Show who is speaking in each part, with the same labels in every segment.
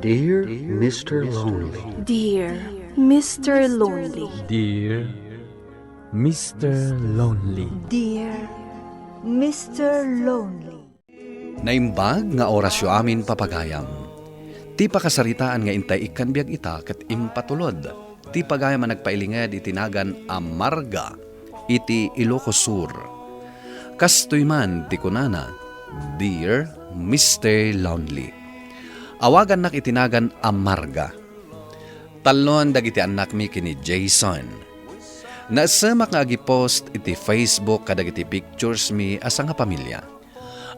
Speaker 1: Dear Mr. Lonely.
Speaker 2: Dear Mr. Lonely.
Speaker 3: Dear Mr. Lonely.
Speaker 2: Dear Mr. Lonely.
Speaker 4: Naimbag nga orasyo amin papagayam. Ti pakasaritaan nga intay ikan biag ita ket impatulod. Ti pagayam nga nagpailinged itinagan amarga iti Ilocos Sur. Kastoy man ti kunana, Dear Mr. Lonely. Awagan nak itinagan amarga. Talon dagiti anak mi kini Jason. Nasamak nga agi-post iti Facebook kadagiti pictures mi asa nga pamilya.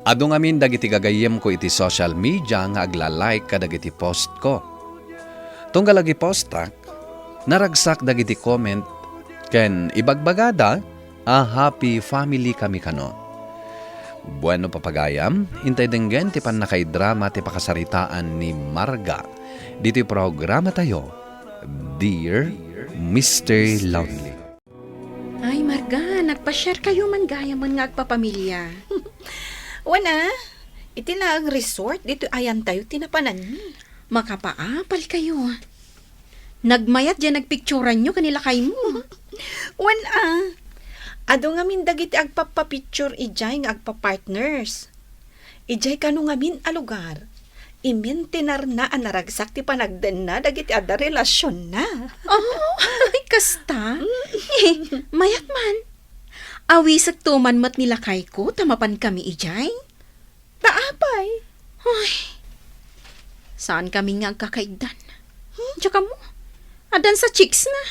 Speaker 4: Adu ngamin dagiti gagayem ko iti social media nga agla-like kadagiti post ko. Tunggal agi postak, naragsak dagiti comment ken ibagbagada a happy family kami kano. Bueno papagayam, intay denggen ti pan nakay drama ti pakasaritaan ni Marga. Dito programa tayo, Dear Mr. Lonely.
Speaker 5: Ay, Marga, nagpa-share kayo man gaya man nga agpapamilya.
Speaker 6: Wana, iti na ang resort, dito ayan tayo tinapanan ni.
Speaker 5: Makapaapal kayo. Nagmayat dyan nagpicturan nyo kanila kay mo.
Speaker 6: Wana, ado nga min dagiti agpapapicture ijay nga agpapartners. Ijay kanu nga min a lugar. Imin tinar na anaragsak ti panagden na dagiti adda relasyon na.
Speaker 5: Oh, ay kasta. Mayat man. Awisag tuman mat nila kay ko, tamapan kami ijay.
Speaker 6: Taapay.
Speaker 5: Ay, saan kami nga agkakaigdan? Tsaka mo, adan sa chicks na.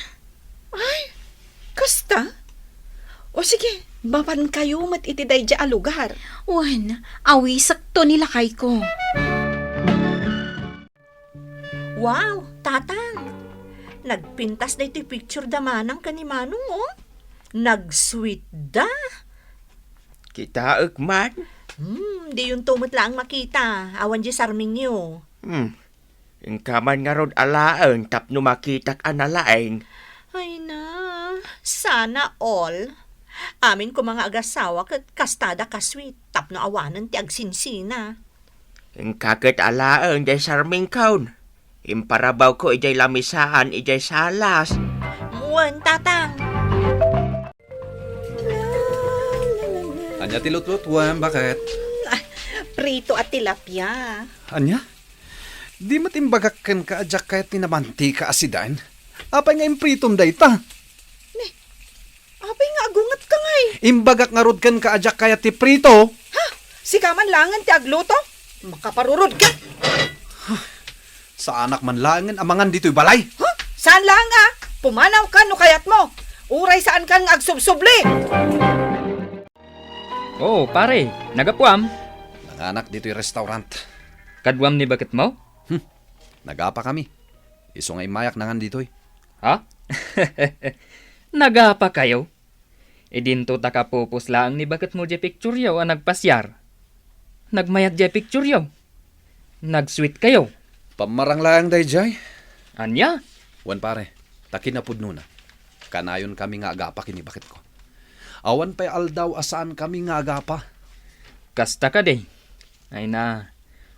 Speaker 6: Ay, kasta? O sige, bapan kayo mat itiday dya a lugar.
Speaker 5: Wan, awisak to nila kay ko.
Speaker 7: Wow, tatang. Nagpintas na iti picture da manang kanimanong, oh. Nag-sweet da.
Speaker 8: Kita man.
Speaker 7: Di yung tumot lang makita. Awan di sarming niyo.
Speaker 8: Ang kaman nga rod alaang tapno makitak analaeng.
Speaker 7: Ay na, sana all. Amin ko mga agasawa kat kastada kasweet. Tapno awanan ti agsinsina.
Speaker 8: Ang kakat alaang day sarming kaun. Imparabaw ko ijay lamisaan ijay salas.
Speaker 7: Muwan, tatang.
Speaker 4: Anya tilutlutuan, bakit?
Speaker 6: Prito at tilapia.
Speaker 4: Anya? Di matimbagakan ka adyak kahit tinamanti ka asidan? Apay nga impritom dayta?
Speaker 6: Apay nga agungat ka ngay.
Speaker 4: Imbagak nga rod kan ka adyak kaya ti prito?
Speaker 6: Ha? Si kaman langan ti agluto? Makaparurod ka.
Speaker 4: Sa anak man langan amangan dito'y balay.
Speaker 6: Ha? Saan lang ah? Pumanaw ka no kayat mo. Uray saan ka nga agsubsubli.
Speaker 9: Oh, pare, nagapuam.
Speaker 4: Nanganak dito'y restaurant.
Speaker 9: Kadwam ni bakit mo?
Speaker 4: Nagapa kami. Iso nga imayak nangan dito'y.
Speaker 9: Ha? Nagapa kayo? Idinto takapupos lang ni bakit mo di picture yaw ang nagpasyar. Nagmayat di picture yaw. Nag-sweet kayo.
Speaker 4: Pamarang lang day jay.
Speaker 9: Anya?
Speaker 4: Wan pare, takin na pudno na. Kanayon kami nga agapa kini bakit ko. Awan pa'y aldaw asaan kami nga agapa.
Speaker 9: Kasta ka day. Ay na,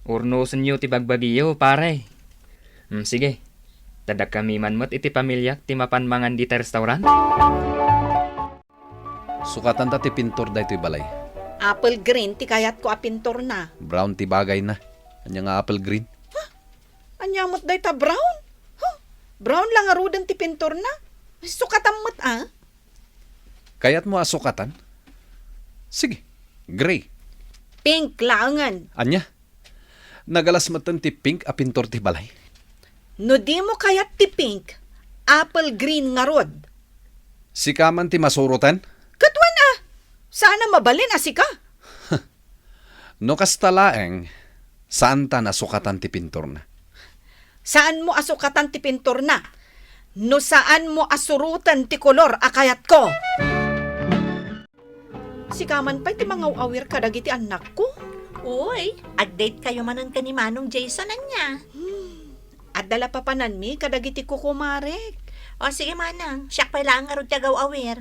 Speaker 9: urnosan niyo ti bagbagiyo, pare. Sige, tadak kami man mat iti pamilya ti mapanmangan di ta restaurant.
Speaker 4: Sukatan ta ti pintor da ito'y balay.
Speaker 6: Apple green ti kayat ko a pintor na.
Speaker 4: Brown ti bagay na. Anya nga apple green.
Speaker 6: Anyamot day ta brown? Huh? Brown lang arudan ti pintor na. Sukatamot ah.
Speaker 4: Kayat mo asukatan? Sige, gray.
Speaker 6: Pink langan.
Speaker 4: Anya? Nagalas matan ti pink a pintor ti balay.
Speaker 6: No di mo kayat ti pink. Apple green nga rod.
Speaker 4: Sikaman ti masurutan?
Speaker 6: Katwan ah. Sana mabalin asika.
Speaker 4: No kastalaeng, saan ta nasukatan ti pintor na?
Speaker 6: Saan mo asukatan ti pintor na? No saan mo asurutan ti kolor akayat ko? Sikaman pa'y ti mga awir kadagiti anak ko.
Speaker 7: Uy, update kayo manan kanimanong Jason anya.
Speaker 6: At dala pa panan mi kadagiti kukumarek.
Speaker 7: O sige manang, siya pa lang nga rod tagaw aware.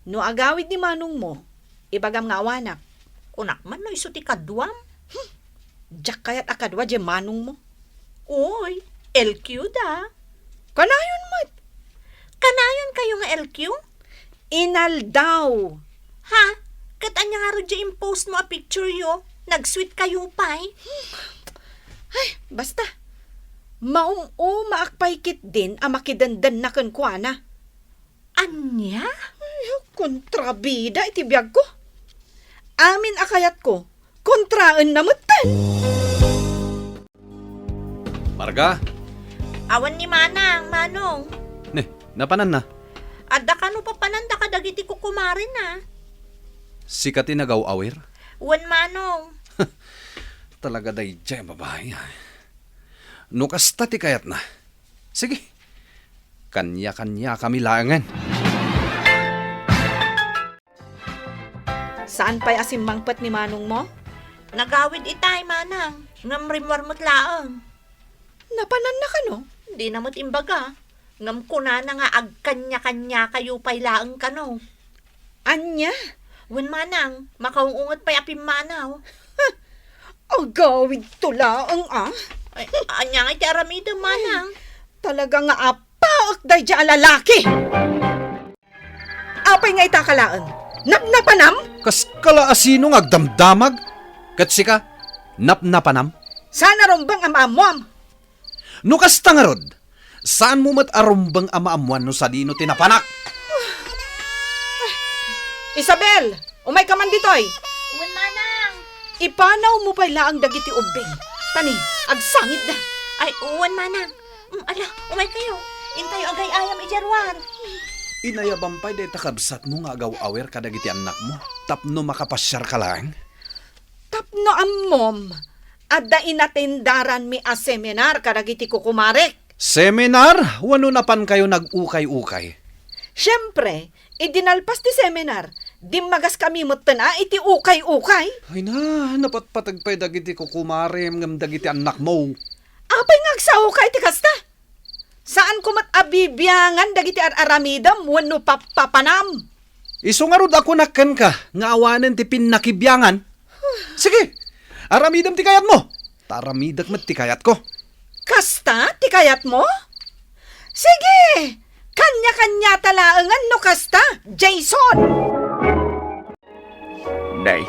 Speaker 6: No agawid ni manong mo, ibagam nga awanak.
Speaker 7: Kunak man no iso ti kadwam.
Speaker 6: Jak kayat akadwa di manong mo.
Speaker 7: Uy, LQ da.
Speaker 6: Kanayon mat.
Speaker 7: Kanayon kayo nga LQ?
Speaker 6: Inal daw.
Speaker 7: Ha? Kat anya nga ro dya impose mo a picture yo. Nag-sweet kayo pa'y.
Speaker 6: Ay, basta. Maong o maakpaykit din ang makidandan na kankwana.
Speaker 7: Anya?
Speaker 6: Ay, kontrabida iti biyag ko. Amin akayat ko, kontraan na matan.
Speaker 4: Marga,
Speaker 7: Awan ni Manang, Manong.
Speaker 4: napanan na.
Speaker 7: Adda ka no papananda ka dagiti ko kumarin na.
Speaker 4: Sikati nagaw-awir.
Speaker 7: Wan Manong.
Speaker 4: Talaga day dyan, babae. Nukasta ti kayat na. Sige, kanya-kanya kami langan.
Speaker 6: Saan pa'y asimmangpat ni Manong mo?
Speaker 7: Nagawid itay, Manang. Ngamrimwar mo't laang.
Speaker 6: Napanan na ka no?
Speaker 7: Di na mo't imbaga. Ngam ko na nga agkanya-kanya kayo pa'y laang ka no.
Speaker 6: Anya?
Speaker 7: Wan Manang, makaungungot pa'y apim manaw.
Speaker 6: Agawid tulaang
Speaker 7: Ay, anya nga iti aramida, Manang.
Speaker 6: Talaga nga apaak day dya lalaki. Apay nga itakalaang. Napnapanam?
Speaker 4: Kas kalaasino nga agdamdamag? Katsika, napnapanam?
Speaker 6: Sana rombang amamuam.
Speaker 4: Nukasta nga rod, saan mo mat arumbang amaamuan no sa dino tinapanak?
Speaker 6: Isabel, umay ka man ditoy.
Speaker 7: Wan Manang.
Speaker 6: Ipanaw mo pa'y laang dagiti ubing. Tani, agsangit na.
Speaker 7: Ay, uwan Manang. Ala, umay kayo. Intayo agay ayam ijarwan.
Speaker 4: Inayabampay day takabsat mo nga agaw-awer kadagiti anak mo. Tapno makapasyar ka lang.
Speaker 6: Tapno ammom. Adda inatendaran mi a seminar kadagiti kukumarek.
Speaker 4: Seminar? Wano napan kayo nag-ukay-ukay?
Speaker 6: Siyempre, idinalpas ti seminar. Di magas kami mutana iti ukay-ukay.
Speaker 4: Ay na, napatpatagpay dagiti kukumarem ngam dagiti anak mo.
Speaker 6: Apay nga agsaukay ti kasta. Saan ko mat abibiyangan dagiti aramidam wano papapanam.
Speaker 4: Iso nga rod ako nakan ka, nga awanan ti pinakibyangan. Sige, aramidam ti kayat mo. Taramidak mat ti kayat ko.
Speaker 6: Kasta ti kayat mo? Sige, kanya-kanya talaangan no kasta, Jason.
Speaker 8: Day,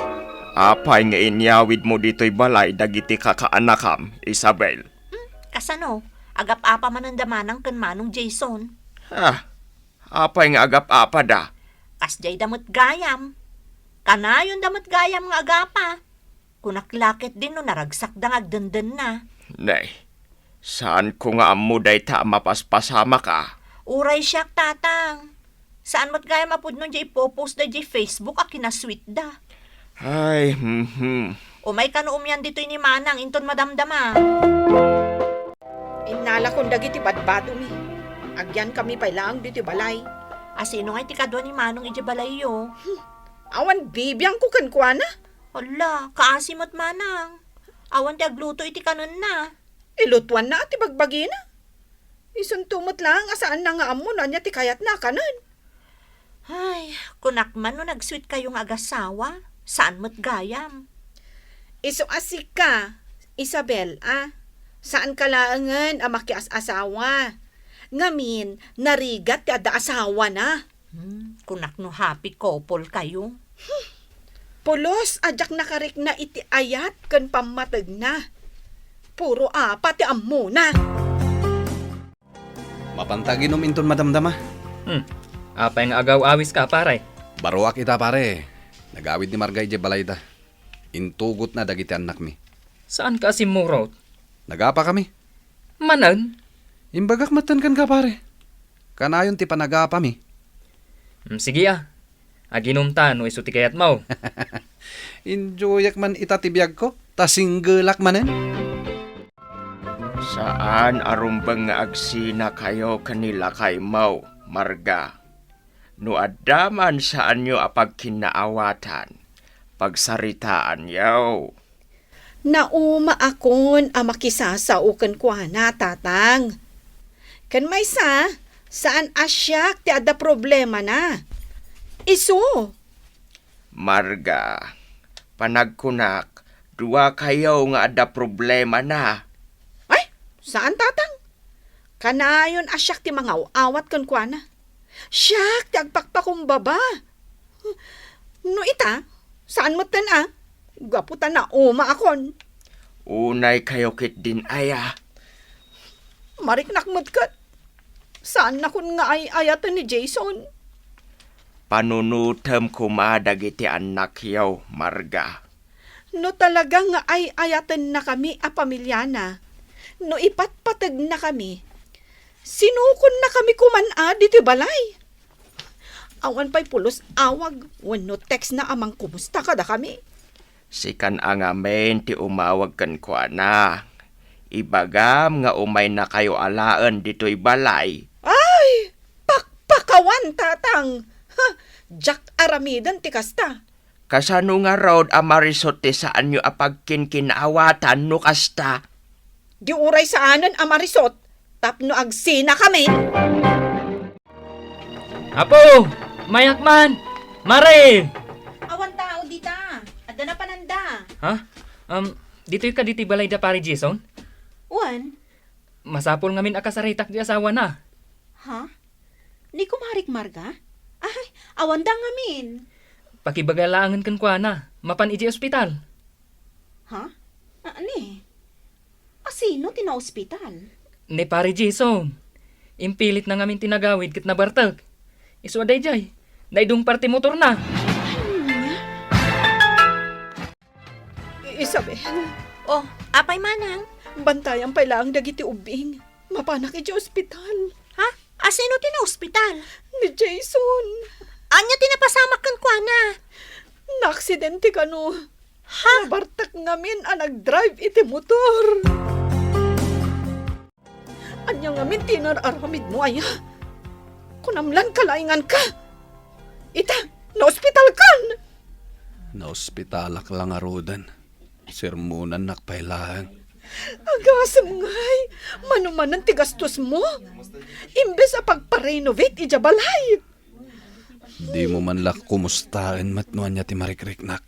Speaker 8: apay nga inyawid mo dito'y balay dagiti kakaanakam, Isabel.
Speaker 7: Kasano? Agap-apa man ang damanang kan Manong Jason.
Speaker 8: Ha, apay nga agap-apa da.
Speaker 7: Kasjay damot gayam. Kanayon damot gayam nga agapa. Kunaklakit din no naragsak dang agdandan na.
Speaker 8: Day, saan ko nga amuday ta mapaspasama ka?
Speaker 7: Uray siyak tatang. Saan mo't gayam apod nun jay ipopost da jay Facebook a kinasweet da.
Speaker 8: Ay,
Speaker 7: Umay ka no umyan dito'y ni Manang inton madamdama.
Speaker 6: Inala kong dagiti badbado mi. Agyan kami pa'y lang diti balay.
Speaker 7: Asino nga itikadwa ni Manong ijabalayo.
Speaker 6: Awan bibiyang ko kankwana.
Speaker 7: Hala, kaasimot Manang. Awan ti agluto iti kanon na.
Speaker 6: Ilutuan na at ibagbagi na. Isuntumot lang asaan na nga amo na niya ti kayat na kanan.
Speaker 7: Ay, kunakman no nag-sweet kayong agasawa. Saan mo't gayam?
Speaker 6: Iso asik ka, Isabel, Saan ka laangan ang makias-asawa? Ngamin, narigat ti ada asawa na.
Speaker 7: Kunak no happy couple kayo.
Speaker 6: Pulos, ajak nakarik na iti ayat kan pamatag na. Puro apat ti ammo na.
Speaker 4: Mapantagin inton madamdama.
Speaker 9: Apay nga agaw-awis ka, pare.
Speaker 4: Baruak ita pare. Nagawid ni Margay je balayda. Intugot na dagiti anak mi.
Speaker 9: Saan ka simurot?
Speaker 4: Nagapa kami.
Speaker 9: Manan?
Speaker 4: Imbagak matan kan ka pare. Kanayon ti panagapa mi.
Speaker 9: Sige aginumta no iso ti kayat mo.
Speaker 4: Enjoyak man itatibiyag ko. Tasinggelak manen.
Speaker 8: Saan arumbang nga agsina kayo kanila kay Mau, Marga? No adaman saan nyo apag kinaawatan, pagsaritaan yaw.
Speaker 6: Nauma akon a makisasauken kwa na tatang. Kan may saan asyak ti ada problema na. Isu.
Speaker 8: Marga, panagkunak, duwa kayo nga ada problema na.
Speaker 6: Ay, Saan tatang? Kanayon asyak ti mga awat kan kuana. Siyak, ti agpakpakumbaba. No ita, saan mo tan Gaputan na uma akon.
Speaker 8: Unay kayo kit din aya.
Speaker 6: Mariknakmod kat. Saan na kun nga ay ayatan ni Jason?
Speaker 8: Panunutem kumadag iti anak yaw, Marga.
Speaker 6: No talaga nga ay ayatan na kami a pamilya na. No ipatpatag na kami. Sinukon na kami kumana dito balay. Awan pa'y pulos awag. Wano text na amang kumusta kada kami.
Speaker 8: Sikan ang amen ti umawag kan ko na. Ibagam nga umay na kayo alaan dito'y balay.
Speaker 6: Ay! Pakpakawan, tatang! Ha! Jack aramidan ti kasta.
Speaker 8: Kasano nga raw amarisot ti saan nyo apagkin kinaawatan no kasta?
Speaker 6: Di uray sa anan amarisot. Tapno agsina kami.
Speaker 9: Apo! Mayakman! Mare!
Speaker 5: Awan tao dita. Ada na pananda.
Speaker 9: Ha? Dito'y ka diti balay da pare Jason?
Speaker 5: Uwan?
Speaker 9: Masapol ngamin akasaritak di asawa na.
Speaker 5: Ha? Ni kumarik Marga? Ay, awan da ngamin.
Speaker 9: Pakibagalangan kan kwa na. Mapan iji ospital.
Speaker 5: Ha? Ani? Asino tina-ospital?
Speaker 9: Ni pare Jason. Impilit na ngamin tinagawid kit nabartag. Iswaday jay. Naidong parte motor na.
Speaker 6: Isabel,
Speaker 7: Oh, apay manang?
Speaker 6: bantayan pa lang dagiti ubing. Mapanak iti ospital.
Speaker 7: Ha? Asino ti na ospital?
Speaker 6: Ni Jason.
Speaker 7: Anya tinapasamak kan kwa na?
Speaker 6: Naaksidente ka no. Ha? Nabartak ngamin nag-drive iti motor. Anya ngamin tinararamid mo aya. Kunamlan kalaingan ka. Ita, na-ospital kan.
Speaker 4: Naospitalak lang arudan. Sermonan nakpailang.
Speaker 6: Agasam ngay, manumanan ti gastos mo. Imbes a pagpa-renovate ija balay.
Speaker 4: Di mo man lak kumustaan matnuan niya ti marikriknak.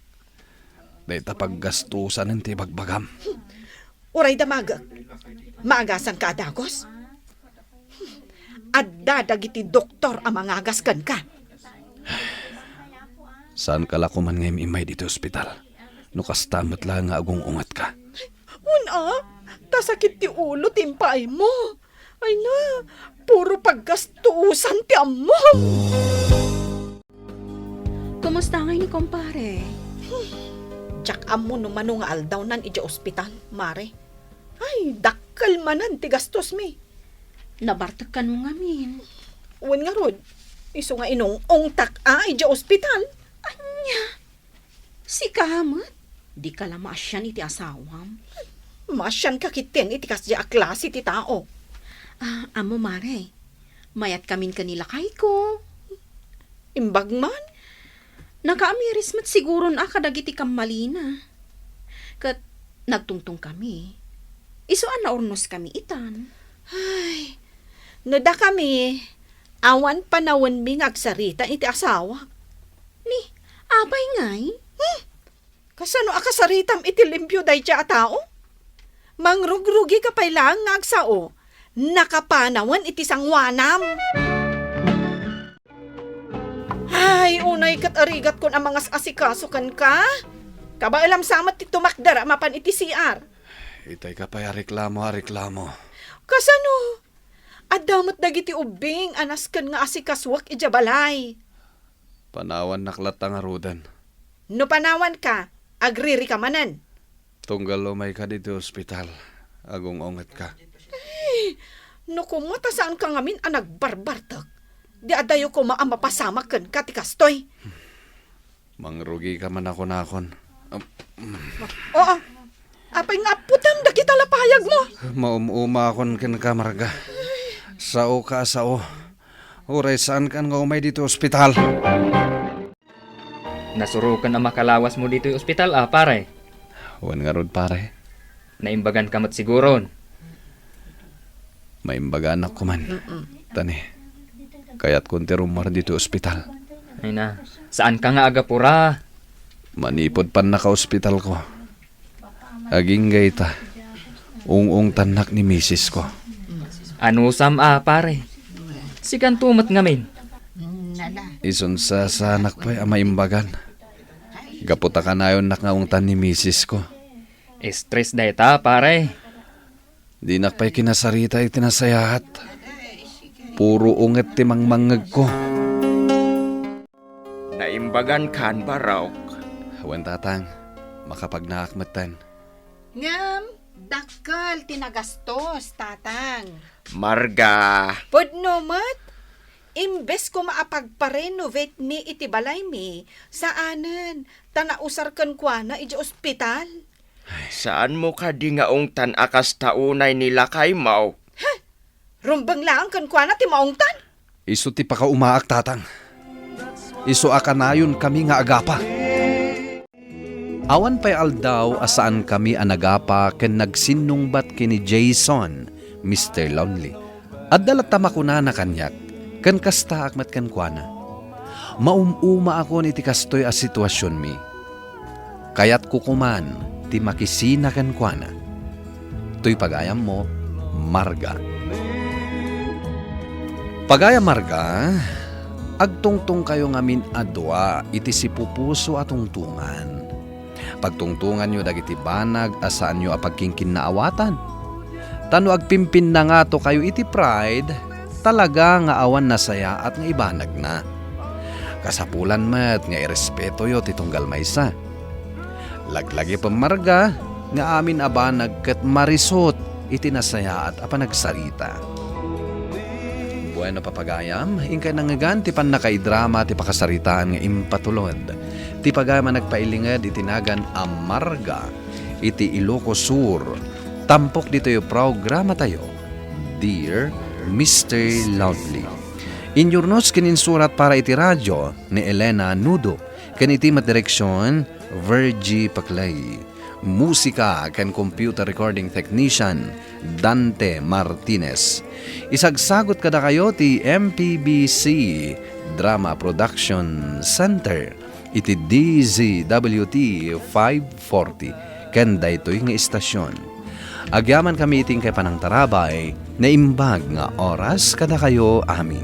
Speaker 4: Day tapaggastusan ng ti bagbagam.
Speaker 6: Uray damagak, maagasan ka adagos. Adda dagiti doktor ang mangagaskan ka.
Speaker 4: Saan ka lakuman ngayon imay dito ospital? No kastamot lang nga agong ungat ka.
Speaker 6: Una, tasakit ti ulo timpay mo. Ay na, puro paggastusan ti amo.
Speaker 5: Kumusta ngay ni kumpare?
Speaker 6: Tsak amo no manong aldaw nan ija ospital, mare. Ay, dakkal manan ti gastos mi.
Speaker 5: Nabartakan mo ngamin.
Speaker 6: Uwan nga rod, iso nga inong ongtak ija ospital.
Speaker 5: Anya? Si kamat? Di ka lamasyan iti asawam.
Speaker 6: Masyan ka kiten iti kasya a klase ti tao.
Speaker 5: Amo mare, mayat kamin kanila kay ko.
Speaker 6: Imbag man.
Speaker 5: Nakaamiris mat siguro na kadagiti kamalina. Kat nagtungtong kami. Isuan na ornos kami itan.
Speaker 6: Ay, nada kami. Awan panawan mi ngagsarita iti asawa.
Speaker 5: Ni, abay ngay?
Speaker 6: Kasano akasaritam iti limpyo day siya a tao? Mangrugrugi ka pa'y lang ngagsao. Nakapanawan iti sangwanam. Ay, unay kat arigat kon ang mga asikaso kan ka. Kaba alam samat ti tumakdara mapan iti CR.
Speaker 4: Itay ka pa'y reklamo.
Speaker 6: Kasano? Adamot dagiti ubing anas kan nga asikaswak ija balay.
Speaker 4: Panawan naklatang arudan.
Speaker 6: No panawan ka, agriri ka manan.
Speaker 4: Tunggal umay ka dito ospital. Agong ongat ka.
Speaker 6: No kumata saan ka ngamin ang nagbarbartak. Di adayo ko maamapasamak kan katikastoy.
Speaker 4: Mangrugi ka man ako nakon.
Speaker 6: Oo, apay nga putang dakita lapayag mo.
Speaker 4: Maumuma akon kin ka Marga. Sao ka sao. Uray saan kan nga umay dito ospital.
Speaker 9: Nasurukan na makalawas mo dito yung ospital pare.
Speaker 4: Wan nga rod pare.
Speaker 9: Naimbagan kamat siguron.
Speaker 4: Maimbagan ako man. Tani. Kaya't kunti rumar dito ospital.
Speaker 9: Ay na, saan ka nga agapura?
Speaker 4: Manipod pan naka ospital ko. Aging gayta. Ung tanak ni misis ko.
Speaker 9: Ano pare? Sikan tumat ngamin.
Speaker 4: Ison sa anak pa maimbagan. Gaputa ka na yun nakngaong tan ni misis ko.
Speaker 9: Stress dayta pare.
Speaker 4: Di nakpay kinasarita itinasayahat. Puro unget timang mangag ko.
Speaker 8: Naimbagan kan baraw.
Speaker 4: Hawan tatang, makapagnaakmatan.
Speaker 6: Ngam, dakal tinagastos, tatang.
Speaker 8: Marga,
Speaker 6: Podno mat, imbes ko maapagpa-renovate mi iti balay mi, saanan, tanausar kan kwa na iti ospital.
Speaker 8: saan mo ka di nga ungtan akas taunay nila kay Mau?
Speaker 6: Rumbang lang kan kwa na ti maungtan.
Speaker 4: Isu ti pa ka umaak tatang. Isu akanayon kami nga agapa. Awan pa'y aldaw asaan kami anagapa ken nagsinungbat kini Jason, Mr. Lonely. At dalatama ko na kanyak, ken kasta akmat ken kuana. Maumuma ako ni ti kastoy a sitwasyon mi. Kayat kukuman, ti makisina ken kuana. To'y pagayam mo, Marga. Pagayam Marga, agtungtong kayo ngamin adwa iti sipupuso at tungtungan. Pagtungtungan nyo dagiti banag asaan nyo apagkingkin na awatan. Tano agpimpin na nga to kayo iti pride, talaga nga awan na saya at nga ibanag na. Kasapulan met nga irespeto yo titunggal maysa. Laglagi pamarga nga amin abanag ket marisot iti nasaya at apanagsarita. Bueno papagayam, ingkay nangagan ti pan nakaidrama ti pakasaritaan nga impatulod. Ti pagayam nagpailingad itinagan Amarga iti Ilocos Sur. Tampok dito yung programa tayo, Dear Mr. Lonely. Inyurnos kininsurat para iti radyo ni Elena Nudo. Kaniti matdireksyon, Virgie Paclay. Musika kan computer recording technician, Dante Martinez. Isagsagot kada kayo ti MPBC Drama Production Center. Iti DZWT 540. Kanda ito'y nga istasyon. Agyaman kami iting kay panang tarabay na imbag nga oras kada kayo amin.